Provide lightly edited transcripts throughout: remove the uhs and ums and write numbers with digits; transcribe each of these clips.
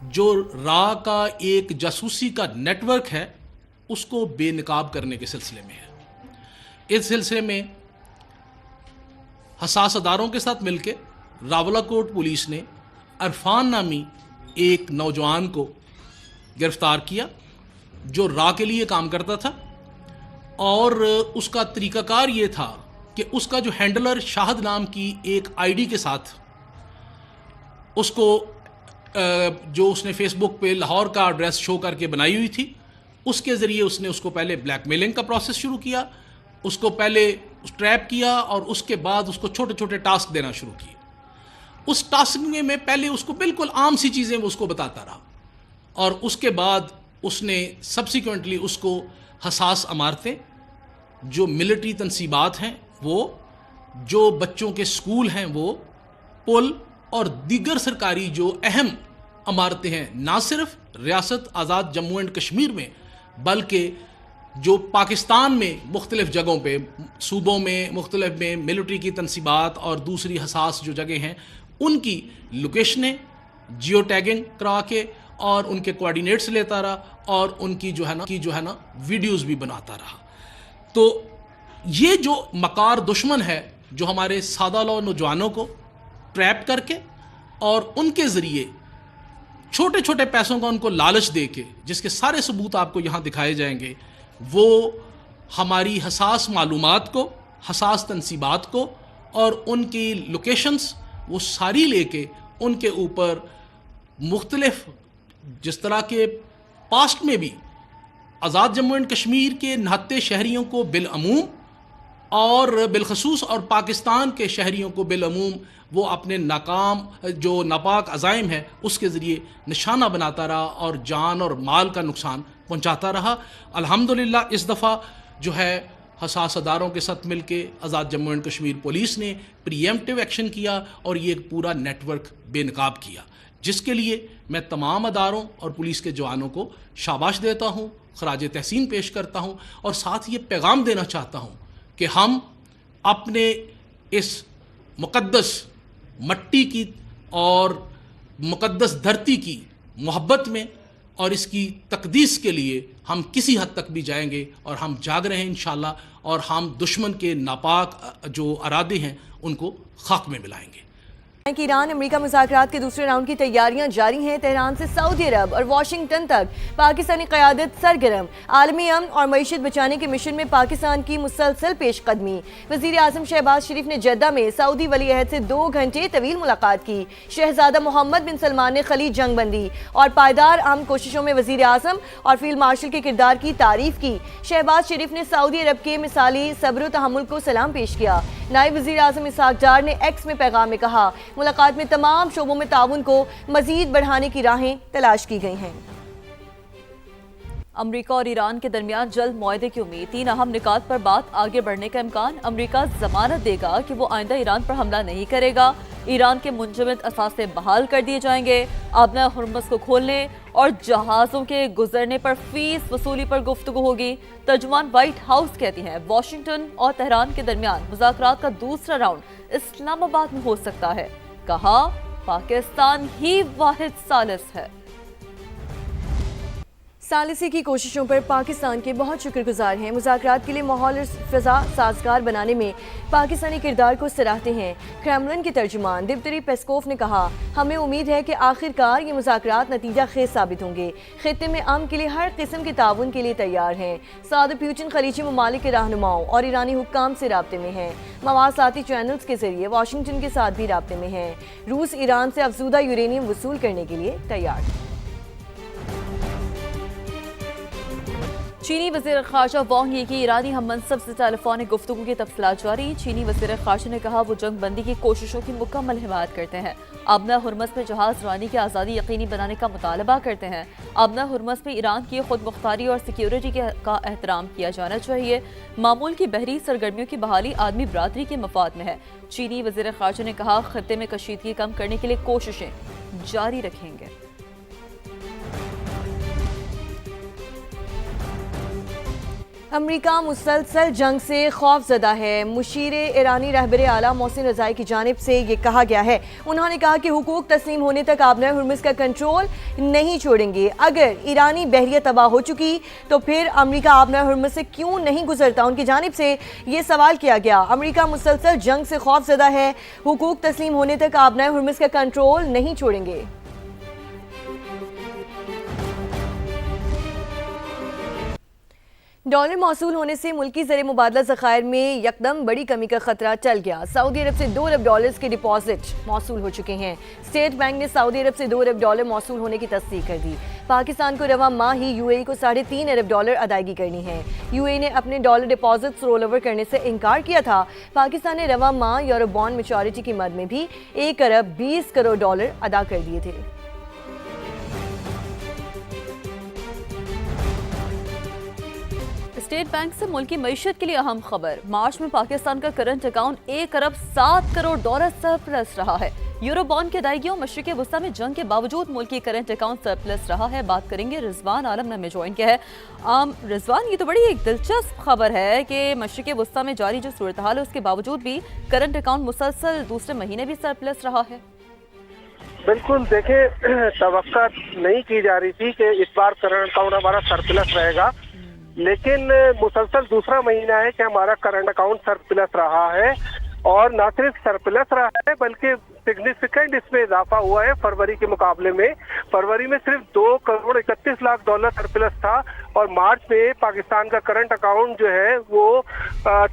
جو را کا ایک جاسوسی کا نیٹ ورک ہے اس کو بے نقاب کرنے کے سلسلے میں ہے۔ اس سلسلے میں حساس اداروں کے ساتھ مل کے راولاکوٹ پولیس نے عرفان نامی ایک نوجوان کو گرفتار کیا جو را کے لیے کام کرتا تھا، اور اس کا طریقہ کار یہ تھا کہ اس کا جو ہینڈلر شاہد نام کی ایک آئی ڈی کے ساتھ اس کو جو اس نے فیس بک پہ لاہور کا ایڈریس شو کر کے بنائی ہوئی تھی، اس کے ذریعے اس نے اس کو پہلے بلیک میلنگ کا پروسیس شروع کیا، اس کو پہلے ٹریپ کیا اور اس کے بعد اس کو چھوٹے چھوٹے ٹاسک دینا شروع کیے۔ اس ٹاسک میں پہلے اس کو بالکل عام سی چیزیں وہ اس کو بتاتا رہا، اور اس کے بعد اس نے سبسیکوینٹلی اس کو حساس عمارتیں، جو ملٹری تنصیبات ہیں وہ، جو بچوں کے سکول ہیں وہ، پل اور دیگر سرکاری جو اہم عمارتیں ہیں نہ صرف ریاست آزاد جموں اینڈ کشمیر میں بلکہ جو پاکستان میں مختلف جگہوں پہ، صوبوں میں مختلف میں ملٹری کی تنصیبات اور دوسری حساس جو جگہیں ہیں ان کی لوکیشنیں جیو ٹیگنگ کرا کے اور ان کے کوآرڈینیٹس لیتا رہا اور ان کی جو ہے نا ویڈیوز بھی بناتا رہا۔ تو یہ جو مکار دشمن ہے جو ہمارے سادہ لو نوجوانوں کو ٹریپ کر کے اور ان کے ذریعے چھوٹے چھوٹے پیسوں کا ان کو لالچ دے کے، جس کے سارے ثبوت آپ کو یہاں دکھائے جائیں گے، وہ ہماری حساس معلومات کو، حساس تنصیبات کو اور ان کی لوکیشنز وہ ساری لے کے ان کے اوپر مختلف، جس طرح کے پاسٹ میں بھی آزاد جموں اینڈ کشمیر کے نہتے شہریوں کو بالعموم اور بالخصوص اور پاکستان کے شہریوں کو بالعموم وہ اپنے ناکام جو ناپاک عزائم ہے اس کے ذریعے نشانہ بناتا رہا اور جان اور مال کا نقصان پہنچاتا رہا۔ الحمدللہ اس دفعہ جو ہے حساس اداروں کے ساتھ مل کے آزاد جموں اینڈ کشمیر پولیس نے پری ایمپٹیو ایکشن کیا اور یہ ایک پورا نیٹ ورک بے نقاب کیا، جس کے لیے میں تمام اداروں اور پولیس کے جوانوں کو شاباش دیتا ہوں، خراج تحسین پیش کرتا ہوں، اور ساتھ یہ پیغام دینا چاہتا ہوں کہ ہم اپنے اس مقدس مٹی کی اور مقدس دھرتی کی محبت میں اور اس کی تقدیس کے لیے ہم کسی حد تک بھی جائیں گے، اور ہم جاگ رہے ہیں انشاءاللہ، اور ہم دشمن کے ناپاک جو ارادے ہیں ان کو خاک میں ملائیں گے۔ کہ ایران امریکہ مذاکرات کے دوسرے راؤنڈ کی تیاریاں جاری ہیں۔ تہران سے سعودی عرب اور واشنگٹن تک پاکستانی قیادت سرگرم۔ عالمی امن اور معیشت بچانے کے مشن میں پاکستان کی مسلسل پیش قدمی۔ وزیر اعظم شہباز شریف نے جدہ میں سعودی ولی عہد سے 2 گھنٹے طویل ملاقات کی۔ شہزادہ محمد بن سلمان نے خلیج جنگ بندی اور پائیدار امن کوششوں میں وزیر اعظم اور فیلڈ مارشل کے کردار کی تعریف کی۔ شہباز شریف نے سعودی عرب کے مثالی صبر و تحمل کو سلام پیش کیا۔ نائب وزیر اعظم اسحاق ڈار نے ایکس میں پیغام میں کہا، ملاقات میں تمام شعبوں میں تعاون کو مزید بڑھانے کی راہیں تلاش کی گئی ہیں۔ امریکہ اور ایران کے درمیان جلد معاہدے کی امید۔ 3 اہم نکات پر بات آگے بڑھنے کا امکان۔ امریکہ ضمانت دے گا کہ وہ آئندہ ایران پر حملہ نہیں کرے گا۔ ایران کے منجمد اثاثے بحال کر دیے جائیں گے۔ آبنہ ہرمز کو کھولنے اور جہازوں کے گزرنے پر فیس وصولی پر گفتگو ہوگی۔ ترجمان وائٹ ہاؤس کہتی ہیں واشنگٹن اور تہران کے درمیان مذاکرات کا دوسرا راؤنڈ اسلام آباد میں ہو سکتا ہے۔ کہا پاکستان ہی واحد ثالث ہے۔ ثالثی کی کوششوں پر پاکستان کے بہت شکر گزار ہیں۔ مذاکرات کے لیے ماحول اور فضا سازگار بنانے میں پاکستانی کردار کو سراہتے ہیں۔ کریملن کے ترجمان دمتری پیسکوف نے کہا، ہمیں امید ہے کہ آخر کار یہ مذاکرات نتیجہ خیز ثابت ہوں گے۔ خطے میں امن کے لیے ہر قسم کے تعاون کے لیے تیار ہیں۔ صدر پیوٹن خلیجی ممالک کے رہنماؤں اور ایرانی حکام سے رابطے میں ہیں۔ مواصلاتی چینلز کے ذریعے واشنگٹن کے ساتھ بھی رابطے میں ہیں۔ روس ایران سے افزودہ یورینیم وصول کرنے کے لیے تیار ہے۔ چینی وزیر خارجہ وانگ یی کی ایرانی ہم منصب سے ٹیلیفونک گفتگو کی تفصیلات جاری۔ چینی وزیر خارجہ نے کہا وہ جنگ بندی کی کوششوں کی مکمل حمایت کرتے ہیں۔ آبنہ ہرمز میں جہاز رانی کی آزادی یقینی بنانے کا مطالبہ کرتے ہیں۔ آبنہ ہرمز میں ایران کی خود مختاری اور سیکیورٹی کا احترام کیا جانا چاہیے۔ معمول کی بحری سرگرمیوں کی بحالی آدمی برادری کے مفاد میں ہے۔ چینی وزیر خارجہ نے کہا خطے میں کشیدگی کم کرنے کے لیے کوششیں جاری رکھیں گے۔ امریکہ مسلسل جنگ سے خوفزدہ ہے۔ مشیر ایرانی رہبر اعلیٰ محسن رضائی کی جانب سے یہ کہا گیا ہے۔ انہوں نے کہا کہ حقوق تسلیم ہونے تک آبنائے ہرمز کا کنٹرول نہیں چھوڑیں گے۔ اگر ایرانی بحریہ تباہ ہو چکی تو پھر امریکہ آبنائے ہرمز سے کیوں نہیں گزرتا؟ ان کی جانب سے یہ سوال کیا گیا۔ امریکہ مسلسل جنگ سے خوفزدہ ہے، حقوق تسلیم ہونے تک آبنائے ہرمز کا کنٹرول نہیں چھوڑیں گے۔ ڈالر موصول ہونے سے ملکی زر مبادلہ ذخائر میں یکدم بڑی کمی کا خطرہ ٹل گیا۔ سعودی عرب سے 2 ارب ڈالرز کے ڈپازٹ موصول ہو چکے ہیں۔ اسٹیٹ بینک نے سعودی عرب سے 2 ارب ڈالر موصول ہونے کی تصدیق کر دی۔ پاکستان کو رواں ماہ ہی یو اے ای کو 3.5 ارب ڈالر ادائیگی کرنی ہے۔ یو اے ای نے اپنے ڈالر ڈپازٹس رول اوور کرنے سے انکار کیا تھا۔ پاکستان نے رواں ماہ یورو بانڈ میچورٹی کی مد میں بھی 1 ارب 20 کروڑ ڈالر ادا کر دیے تھے۔ اسٹیٹ بینک سے ملکی معیشت کے لیے اہم خبر۔ مارچ میں پاکستان کا کرنٹ اکاؤنٹ 1 ارب 7 کروڑ ڈالر سرپلس رہا ہے۔ یورو بانڈ کی ادائیگیوں مشرق وسطیٰ میں جنگ کے باوجود ملکی کرنٹ اکاؤنٹ سرپلس رہا ہے۔ بات کریں گے رضوان عالم نے جوائن کیا ہے۔ رضوان، یہ تو بڑی ایک دلچسپ خبر ہے کہ مشرق وسطیٰ میں جاری جو صورتحال ہے اس کے باوجود بھی کرنٹ اکاؤنٹ مسلسل دوسرے مہینے بھی سرپلس رہا ہے۔ بالکل، دیکھیں توقع نہیں کی جا رہی تھی کہ اس بار کرنٹ اکاؤنٹ ہمارا سرپلس رہے گا، لیکن مسلسل دوسرا مہینہ ہے کہ ہمارا کرنٹ اکاؤنٹ سرپلس رہا ہے، اور نہ صرف سرپلس رہا ہے بلکہ سگنیفیکنٹ اس میں اضافہ ہوا ہے فروری کے مقابلے میں۔ فروری میں صرف 2 کروڑ 31 لاکھ ڈالر سرپلس تھا، اور مارچ میں پاکستان کا کرنٹ اکاؤنٹ جو ہے وہ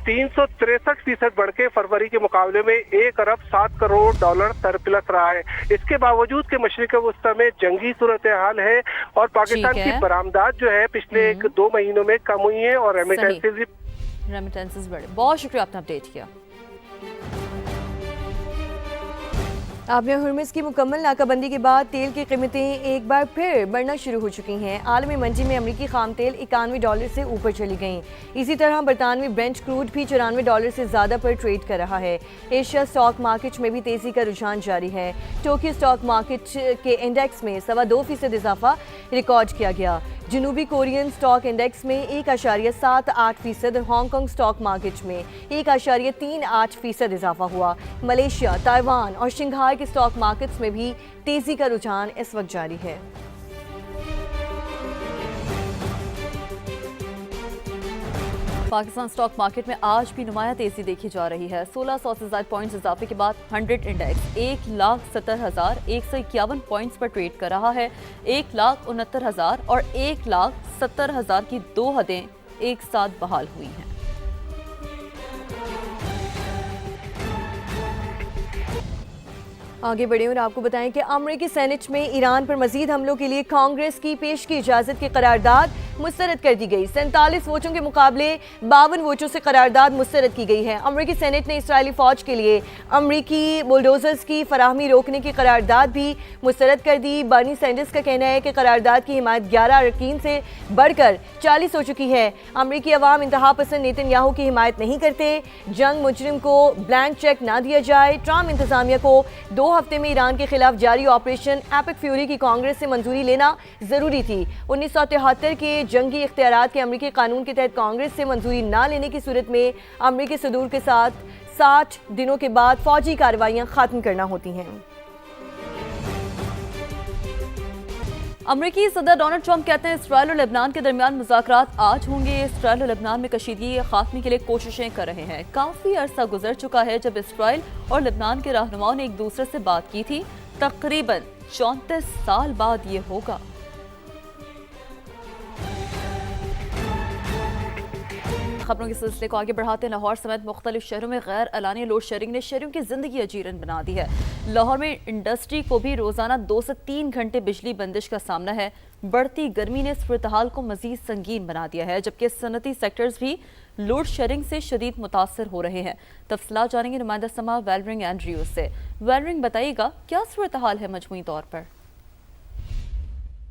363% بڑھ کے فروری کے مقابلے میں 1 ارب 7 کروڑ ڈالر سرپلس رہا ہے۔ اس کے باوجود کہ مشرق وسطیٰ میں جنگی صورتحال ہے اور پاکستان کی برآمدات جو ہے پچھلے 2 مہینوں میں کم ہوئی ہیں اور ریمیٹنسز بڑھے۔ بہت شکریہ آپ نے اپڈیٹ کیا۔ آبنائے ہرمز کی مکمل ناکہ بندی کے بعد تیل کی قیمتیں ایک بار پھر بڑھنا شروع ہو چکی ہیں۔ عالمی منڈی میں امریکی خام تیل 91 ڈالر سے اوپر چلی گئیں۔ اسی طرح برطانوی برنٹ کروڈ بھی 94 ڈالر سے زیادہ پر ٹریڈ کر رہا ہے۔ ایشیا سٹاک مارکیٹ میں بھی تیزی کا رجحان جاری ہے۔ ٹوکیو سٹاک مارکیٹ کے انڈیکس میں 2.25% اضافہ ریکارڈ کیا گیا۔ جنوبی کورین سٹاک انڈیکس میں 1.78%، ہانگ کانگ سٹاک مارکیٹ میں 1.38% اضافہ ہوا۔ ملیشیا، تائیوان اور شنگھائی کے سٹاک مارکیٹس میں بھی تیزی کا رجحان اس وقت جاری ہے۔ پاکستان سٹاک مارکیٹ میں آج بھی نمایاں تیزی دیکھی جا رہی ہے۔ 1600 سے زائد پوائنٹس اضافے کے بعد 100 انڈیکس 1,70,151 پوائنٹس پر ٹریڈ کر رہا ہے۔ 1,69,000 اور 1,70,000 کی 2 حدیں ایک ساتھ بحال ہوئی ہیں۔ آگے بڑھیں اور آپ کو بتائیں کہ امریکی سینٹ میں ایران پر مزید حملوں کے لیے کانگریس کی پیش کی اجازت کی قرارداد مسترد کر دی گئی۔ 47 ووٹوں کے مقابلے 52 ووٹوں سے قرارداد مسترد کی گئی ہے۔ امریکی سینٹ نے اسرائیلی فوج کے لیے امریکی بلڈوزرز کی فراہمی روکنے کی قرارداد بھی مسترد کر دی۔ برنی سینڈرز کا کہنا ہے کہ قرارداد کی حمایت 11 اراکین سے بڑھ کر 40 ہو چکی ہے۔ امریکی عوام انتہا پسند نیتن یاہو کی حمایت نہیں کرتے۔ جنگ مجرم کو بلینک چیک نہ دیا جائے۔ ٹرمپ انتظامیہ کو 2 ہفتے میں ایران کے خلاف جاری آپریشن ایپک فیوری کی کانگریس سے منظوری لینا ضروری تھی۔ 1973 کے جنگی اختیارات کے امریکی قانون کے تحت کانگریس سے منظوری نہ لینے کی صورت میں امریکی صدور کے ساتھ 60 دنوں کے بعد فوجی کارروائیاں ختم کرنا ہوتی ہیں۔ امریکی صدر ڈونلڈ ٹرمپ کہتے ہیں اسرائیل اور لبنان کے درمیان مذاکرات آج ہوں گے۔ اسرائیل اور لبنان میں کشیدگی کے خاتمے کے لیے کوششیں کر رہے ہیں۔ کافی عرصہ گزر چکا ہے جب اسرائیل اور لبنان کے رہنماؤں نے ایک دوسرے سے بات کی تھی۔ تقریباً 34 سال بعد یہ ہوگا۔ خبروں کے سلسلے کو آگے بڑھاتے ہیں۔ لاہور سمیت مختلف شہروں میں غیر اعلانیہ لوڈ شیڈنگ نے شہریوں کی زندگی اجیرن بنا دی ہے۔ لاہور میں انڈسٹری کو بھی روزانہ 2 سے 3 گھنٹے بجلی بندش کا سامنا ہے۔ بڑھتی گرمی نے صورتحال کو مزید سنگین بنا دیا ہے، جبکہ صنعتی سیکٹرز بھی لوڈ شیڈنگ سے شدید متاثر ہو رہے ہیں۔ تفصیلات جانیں گے نمائندہ سما ویلرنگ اینڈریوز سے۔ ویلرنگ، بتائیے گا کیا صورتحال ہے مجموعی طور پر؟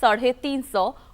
350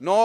9